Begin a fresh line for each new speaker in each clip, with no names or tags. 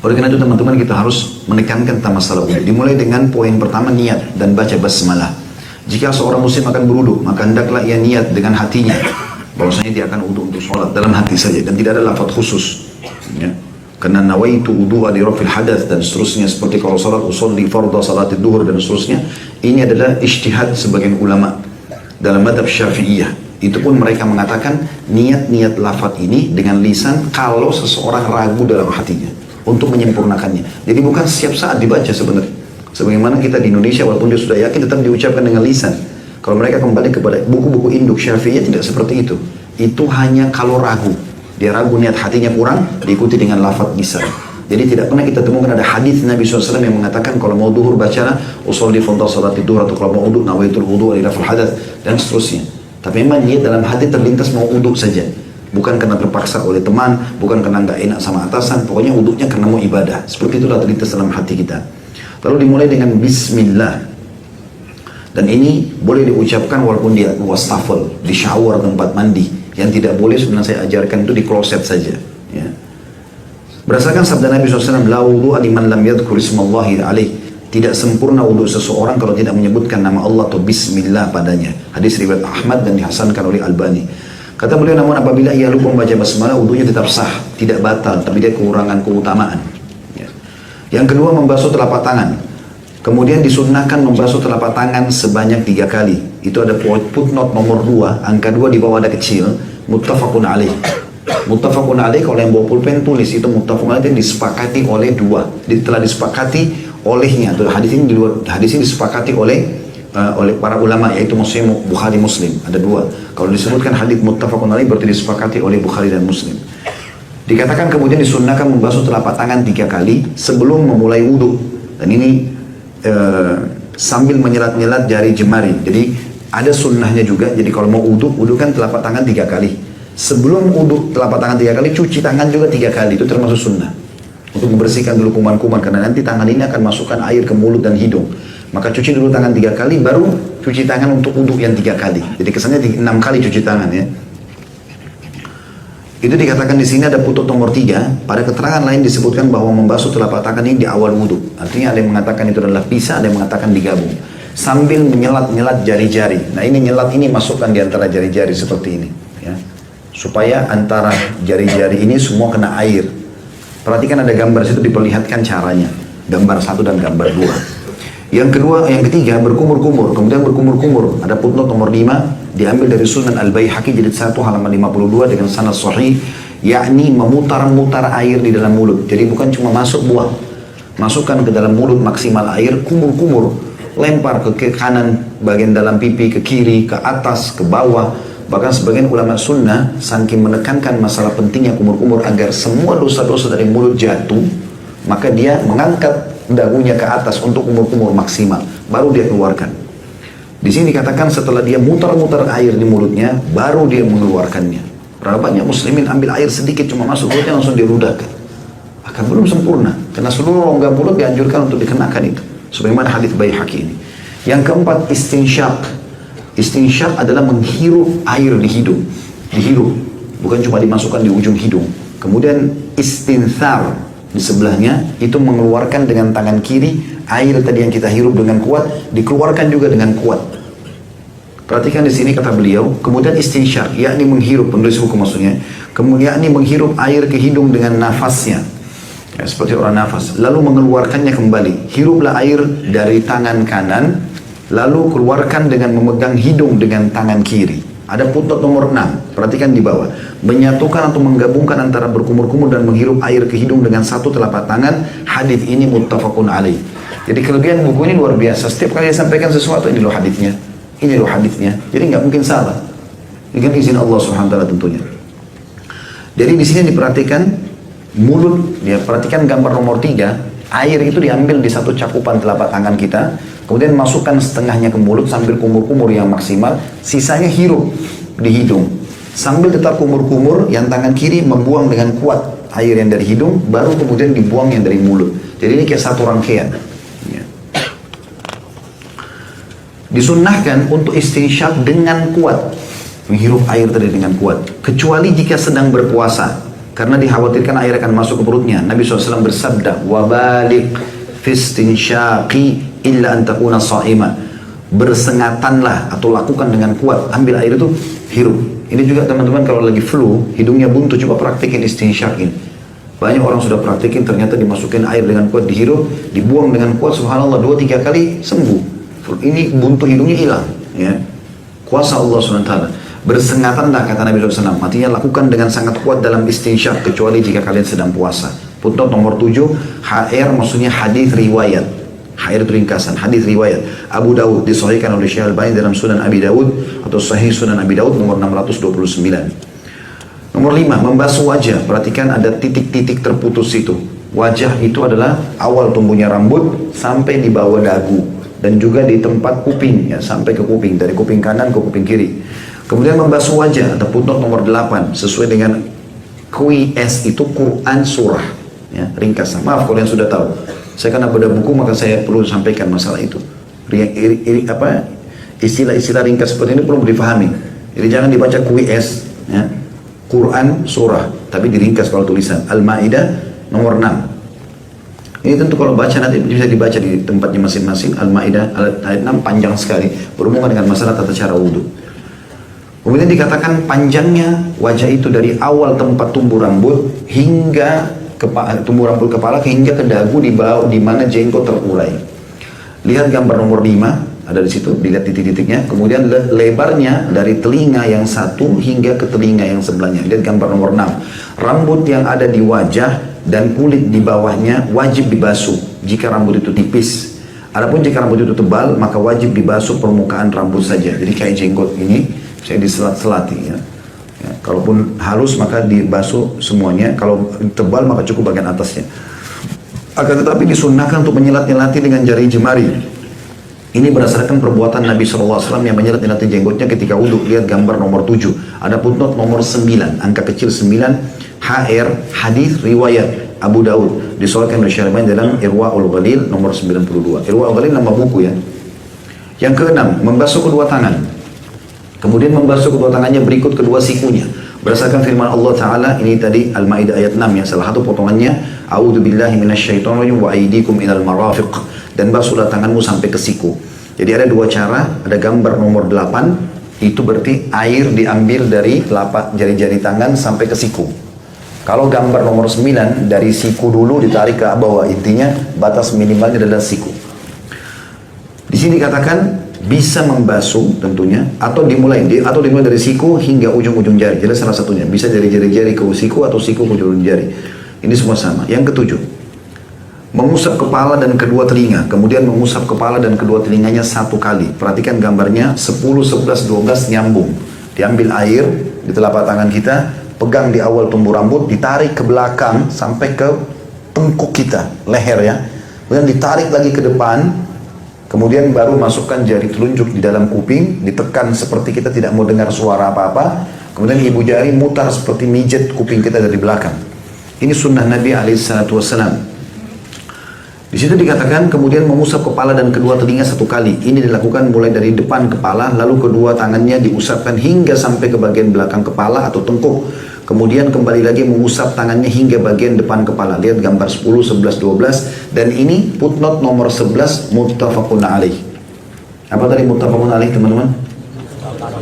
Oleh karena itu teman-teman, kita harus menekankan tentang masalah wudhu. Dimulai dengan poin pertama, niat dan baca basmalah. Jika seorang muslim akan berwudhu, maka hendaklah ia niat dengan hatinya bahwasanya dia akan wudhu untuk sholat dalam hati saja dan tidak ada lafaz khusus, ya. Karena nawaitu wudu'a li rafil hadath dan seterusnya, seperti kalau salat usolli fardha salatid duhur dan seterusnya. Ini adalah ijtihad sebagian ulama dalam madhab Syafi'iyah. Itu pun mereka mengatakan niat-niat lafaz ini dengan lisan kalau seseorang ragu dalam hatinya untuk menyempurnakannya. Jadi bukan setiap saat dibaca sebenarnya. Sebagaimana kita di Indonesia, walaupun dia sudah yakin tetap diucapkan dengan lisan. Kalau mereka kembali kepada buku-buku induk Syafi'iyah tidak seperti itu. Itu hanya kalau ragu. Dia ragu, niat hatinya kurang, diikuti dengan lafaz lisan. Jadi tidak pernah kita temukan ada hadis Nabi SAW yang mengatakan kalau mau duhur bacalah usolli fardha salatid duhur, atau kalau mau wudhu nawaitul wudhu li raf'il hadath dan seterusnya. Tapi memang niat dalam hati terlintas mau wudhu saja. Bukan karena terpaksa oleh teman, bukan karena nggak enak sama atasan, pokoknya wudhunya karena mau ibadah. Seperti itulah terlintas dalam hati kita. Lalu dimulai dengan bismillah. Dan ini boleh diucapkan walaupun di wastafel, di shower, tempat mandi. Yang tidak boleh sebenarnya saya ajarkan itu di kloset saja, ya. Berdasarkan sabda Nabi SAW, la wudu'a liman lam yadhkur ismallahi alaih. Tidak sempurna wudhu seseorang kalau tidak menyebutkan nama Allah atau bismillah padanya. Hadis riwayat Ahmad dan dihasankan oleh Albani. Kata beliau, namun apabila ia lupa membaca basmalah, wudhunya tetap sah, tidak batal, tapi dia kekurangan keutamaan, ya. Yang kedua, membasuh telapak tangan. Kemudian disunnahkan membasuh telapak tangan sebanyak 3 kali. Itu ada footnote nomor 2, angka 2 di bawah ada kecil, muttafaqun alaih. Muttafaqun alaih, kalau yang bawa pulpen tulis itu muttafaqun alaih, disepakati oleh 2. Telah disepakati olehnya, atau hadis ini disepakati oleh para ulama, yaitu Muslim, Bukhari, Muslim. Ada 2. Kalau disebutkan hadis muttafaqun alaih berarti disepakati oleh Bukhari dan Muslim. Dikatakan kemudian disunnahkan membasuh telapak tangan 3 kali sebelum memulai wudhu. Dan ini sambil menyelat-nyelat jari jemari. Jadi ada sunnahnya juga. Jadi kalau mau wudhu kan telapak tangan 3 kali. Sebelum wudhu telapak tangan 3 kali, cuci tangan juga 3 kali. Itu termasuk sunnah untuk membersihkan dulu kuman-kuman, karena nanti tangan ini akan masukkan air ke mulut dan hidung. Maka cuci dulu tangan 3 kali, baru cuci tangan untuk wudhu yang 3 kali. Jadi kesannya 6 kali cuci tangan, ya. Itu dikatakan di sini ada putut nomor 3. Pada keterangan lain disebutkan bahwa membasuh telapak tangan ini di awal wudhu. Artinya ada yang mengatakan itu adalah pisah, ada yang mengatakan digabung. Sambil menyelat-nyelat jari-jari. Nah, ini nyelat ini masukkan di antara jari-jari seperti ini, ya. Supaya antara jari-jari ini semua kena air. Perhatikan ada gambar situ diperlihatkan caranya. Gambar 1 dan gambar 2. Yang ketiga berkumur-kumur. Kemudian berkumur-kumur. Ada footnote nomor 5. Diambil dari Sunan Al-Baihaqi jilid 1 halaman 52 dengan sanad sahih, yakni memutar-mutar air di dalam mulut. Jadi bukan cuma buang, masukkan ke dalam mulut maksimal air, kumur-kumur, lempar ke kanan bagian dalam pipi, ke kiri, ke atas, ke bawah. Bahkan sebagian ulama sunnah saking menekankan masalah pentingnya kumur-kumur agar semua dosa-dosa dari mulut jatuh, maka dia mengangkat dagunya ke atas untuk kumur-kumur maksimal, baru dia keluarkan. Di sini dikatakan setelah dia mutar-mutar air di mulutnya, baru dia mengeluarkannya. Berapa banyak muslimin ambil air sedikit cuma masuk mulutnya langsung dirudahkan. Maka belum sempurna, karena seluruh rongga mulut dianjurkan untuk dikenakan itu. Sebagaimana hadis Baihaqi ini. Yang keempat, istinsyaq. Istinsyaq adalah menghirup air di hidung. Dihirup, bukan cuma dimasukkan di ujung hidung. Kemudian istinthar di sebelahnya, itu mengeluarkan dengan tangan kiri air tadi yang kita hirup dengan kuat, dikeluarkan juga dengan kuat. Perhatikan di sini kata beliau, kemudian istinsyaq, yakni menghirup, penulis buku maksudnya, kemudian yakni menghirup air ke hidung dengan nafasnya, ya, seperti orang nafas, lalu mengeluarkannya kembali. Hiruplah air dari tangan kanan, lalu keluarkan dengan memegang hidung dengan tangan kiri. Ada footnote nomor 6, perhatikan di bawah. Menyatukan atau menggabungkan antara berkumur-kumur dan menghirup air ke hidung dengan satu telapak tangan. Hadis ini muttafaqun alaih. Jadi kelebihan buku ini luar biasa. Setiap kali dia sampaikan sesuatu, ini loh hadisnya, ini loh hadisnya. Jadi nggak mungkin salah. Dengan izin Allah Subhanahu wa taala tentunya. Jadi di sini diperhatikan mulut, ya, perhatikan gambar nomor 3. Air itu diambil di satu cakupan telapak tangan kita, kemudian masukkan setengahnya ke mulut sambil kumur-kumur yang maksimal, sisanya hirup di hidung. Sambil tetap kumur-kumur, yang tangan kiri membuang dengan kuat air yang dari hidung, baru kemudian dibuang yang dari mulut. Jadi ini kayak satu rangkaian. Ya. Disunnahkan untuk istinsyaq dengan kuat, menghirup air tadi dengan kuat, kecuali jika sedang berpuasa. karena dikhawatirkan air akan masuk ke perutnya. Nabi SAW bersabda, wabalik fistinsyaqi illa antakuna sa'ima. Bersengatanlah atau lakukan dengan kuat, ambil air itu, hirup. Ini juga teman-teman kalau lagi flu, hidungnya buntu, coba praktikin istinsyaq ini. Banyak orang sudah praktikin, ternyata dimasukin air dengan kuat, dihirup, dibuang dengan kuat, subhanallah 2-3 kali sembuh. Ini buntu hidungnya hilang, ya. Kuasa Allah SWT. Bersengatanlah kata Nabi SAW, artinya lakukan dengan sangat kuat dalam istinsyaq, kecuali jika kalian sedang puasa. Footnote nomor 7, HR maksudnya hadis riwayat. HR itu ringkasan, hadis riwayat Abu Daud, disahihkan oleh Syekh Al-Albani dalam Sunan Abi Daud atau Sahih Sunan Abi Daud nomor 629. Nomor 5, membasuh wajah. Perhatikan ada titik-titik terputus itu. Wajah itu adalah awal tumbuhnya rambut sampai di bawah dagu, dan juga di tempat kuping, ya, sampai ke kuping, dari kuping kanan ke kuping kiri. Kemudian membasuh wajah, ada footnote nomor 8, sesuai dengan QIS itu Quran surah, ya, ringkasan. Maaf kalau yang sudah tahu, saya karena pada buku maka saya perlu sampaikan masalah itu. Istilah-istilah ringkas seperti ini perlu dipahami. Jadi jangan dibaca QIS, ya, Quran surah, tapi diringkas kalau tulisan. Al-Ma'idah nomor 6. Ini tentu kalau baca nanti bisa dibaca di tempatnya masing-masing. Al-Ma'idah ayat 6 panjang sekali, berhubungan dengan masalah tata cara wudhu. Kemudian dikatakan panjangnya wajah itu dari awal tempat tumbuh rambut hingga tumbuh rambut kepala hingga ke dagu di bawah di mana jenggot terurai. Lihat gambar nomor 5, ada di situ, dilihat titik-titiknya. Kemudian lebarnya dari telinga yang satu hingga ke telinga yang sebelahnya. Lihat gambar nomor 6. Rambut yang ada di wajah dan kulit di bawahnya wajib dibasuh jika rambut itu tipis. Adapun jika rambut itu tebal, maka wajib dibasuh permukaan rambut saja. Jadi kayak jenggot ini, saya diselat-selati, ya. Ya, kalaupun halus maka dibasuh semuanya, kalau tebal maka cukup bagian atasnya. Akan tetapi disunnahkan untuk menyelat-nyelati dengan jari jemari. Ini berdasarkan perbuatan Nabi SAW yang menyelat-nyelati jenggotnya ketika wudhu. Lihat gambar nomor 7. Ada footnote nomor 9, angka kecil 9, HR, hadis riwayat Abu Daud, disahihkan oleh Syekh Al-Albani dalam Irwaul Ghalil nomor 92. Irwaul Ghalil nama buku, ya. Yang keenam, membasuh kedua tangan. Kemudian membasuh kedua tangannya berikut kedua sikunya. Berdasarkan firman Allah Ta'ala, ini tadi Al-Ma'idah ayat 6, ya, salah satu potongannya, A'udzubillahi minasyaitonirrajim wa aydikum ilal marafiq, dan basuhlah tanganmu sampai ke siku. Jadi ada dua cara, ada gambar nomor 8, itu berarti air diambil dari telapak jari-jari tangan sampai ke siku. Kalau gambar nomor 9, dari siku dulu ditarik ke bawah, intinya batas minimalnya adalah siku. Di sini dikatakan bisa membasuh tentunya, atau dimulai dari siku hingga ujung-ujung jari. Jadi salah satunya bisa dari jari-jari ke siku atau siku ke ujung jari. Ini semua sama. Yang ketujuh, mengusap kepala dan kedua telinga. Kemudian mengusap kepala dan kedua telinganya 1 kali. Perhatikan gambarnya 10, 11, 12 nyambung. Diambil air di telapak tangan kita, pegang di awal tumbuh rambut, ditarik ke belakang sampai ke tengkuk kita, leher, ya. Kemudian ditarik lagi ke depan. Kemudian baru masukkan jari telunjuk di dalam kuping, ditekan seperti kita tidak mau dengar suara apa-apa. Kemudian ibu jari mutar seperti mijet kuping kita dari belakang. Ini sunnah Nabi SAW. Di situ dikatakan kemudian mengusap kepala dan kedua telinga 1 kali. Ini dilakukan mulai dari depan kepala, lalu kedua tangannya diusapkan hingga sampai ke bagian belakang kepala atau tengkuk. Kemudian kembali lagi mengusap tangannya hingga bagian depan kepala. Lihat gambar 10, 11, 12. Dan ini footnote nomor 11 muttafaqun alaih. Apa tadi muttafaqun alaih, teman-teman?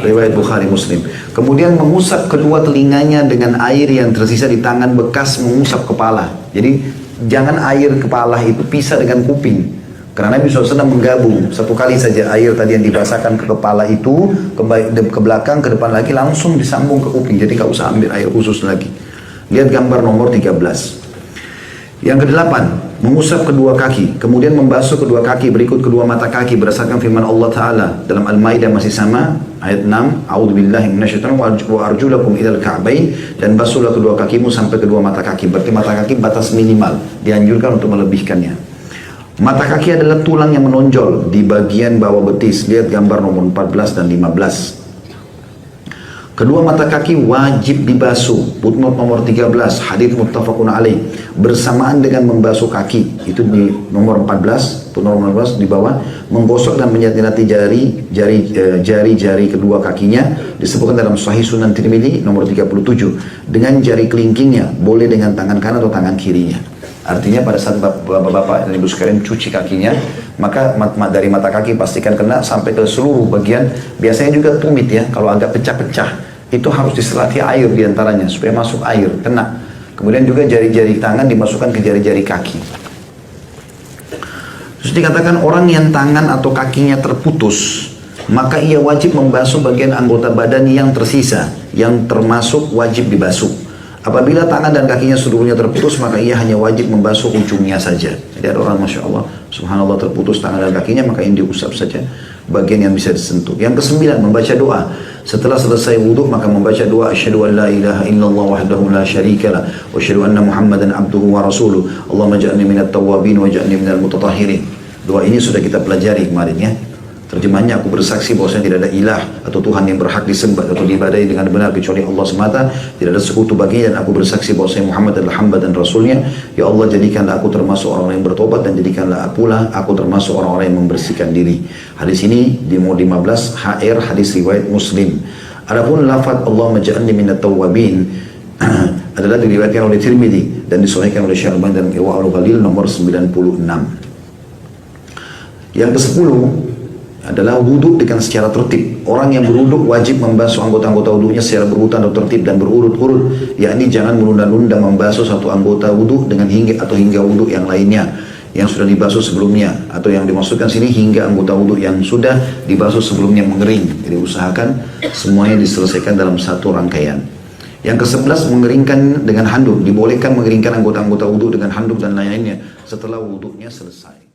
Riwayat Bukhari Muslim. Kemudian mengusap kedua telinganya dengan air yang tersisa di tangan bekas mengusap kepala. Jadi jangan air kepala itu pisah dengan kuping. Karena Nabi SAW menggabung 1 kali saja air tadi yang dibasahkan ke kepala itu, ke belakang, ke depan lagi, langsung disambung ke kuping. Jadi nggak usah ambil air khusus lagi. Lihat gambar nomor 13. Yang kedelapan, mengusap kedua kaki. Kemudian membasuh kedua kaki berikut kedua mata kaki berdasarkan firman Allah Ta'ala dalam Al-Ma'idah masih sama, ayat 6, A'udzubillahi minasyaitonir rajim wa arjulakum ilal ka'bain, dan basuhlah kedua kakimu sampai kedua mata kaki. Berarti mata kaki batas minimal, dianjurkan untuk melebihkannya. Mata kaki adalah tulang yang menonjol di bagian bawah betis. Lihat gambar nomor 14 dan 15. Kedua mata kaki wajib dibasuh. Footnote nomor 13, hadits muttafaqun alaih. Bersamaan dengan membasuh kaki, itu di nomor 14, footnote nomor 14 di bawah, menggosok dan menyikat jari-jari kedua kakinya disebutkan dalam Sahih Sunan Tirmidzi nomor 37 dengan jari kelingkingnya, boleh dengan tangan kanan atau tangan kirinya. Artinya pada saat bapak-bapak dan ibu sekalian cuci kakinya, maka dari mata kaki pastikan kena sampai ke seluruh bagian. Biasanya juga tumit ya, kalau agak pecah-pecah itu harus diselati air diantaranya supaya masuk air, kena. Kemudian juga jari-jari tangan dimasukkan ke jari-jari kaki. Terus dikatakan orang yang tangan atau kakinya terputus, maka ia wajib membasuh bagian anggota badan yang tersisa, yang termasuk wajib dibasuh. Apabila tangan dan kakinya seluruhnya terputus, maka ia hanya wajib membasuh ujungnya saja. Jadi ada orang Masya Allah, Subhanallah terputus tangan dan kakinya, maka ini diusap saja bagian yang bisa disentuh. Yang kesembilan, membaca doa. Setelah selesai wudhu, maka membaca doa asyhadu an la ilaha illallah wahdahu la syarikalah wa asyhadu anna Muhammadan abduhu wa rasuluh. Allahumma ja'alni minat tawwabin wa ja'alni minal mutatahhirin. Doa ini sudah kita pelajari kemarin ya. Terjemahnya, aku bersaksi bahwasanya tidak ada ilah atau Tuhan yang berhak disembah atau diibadahi dengan benar kecuali Allah semata, tidak ada sekutu baginya, dan aku bersaksi bahwasanya Muhammad adalah hamba dan rasulnya. Ya Allah, jadikanlah aku termasuk orang-orang yang bertobat, dan jadikanlah pula aku termasuk orang-orang yang membersihkan diri. Hadis ini di nomor 15 HR, hadis riwayat Muslim. Adapun lafaz Allahumma ja'alni minat tawwabin adalah diriwayatkan oleh Tirmidzi dan disahihkan oleh Syekh Albani dalam Irwaul Ghalil nomor 96. Yang ke-10 adalah wudhu dengan secara tertib. Orang yang berwudhu wajib membasuh anggota-anggota wudhunya secara berurutan atau tertib dan berurut-urut, yakni jangan menunda-nunda membasuh satu anggota wudhu dengan hingga wudhu yang lainnya yang sudah dibasuh sebelumnya, atau yang dimaksudkan sini hingga anggota wudhu yang sudah dibasuh sebelumnya mengering. Jadi usahakan semuanya diselesaikan dalam satu rangkaian. Yang ke-11, mengeringkan dengan handuk. Dibolehkan mengeringkan anggota-anggota wudhu dengan handuk dan lain-lainnya setelah wudhunya selesai.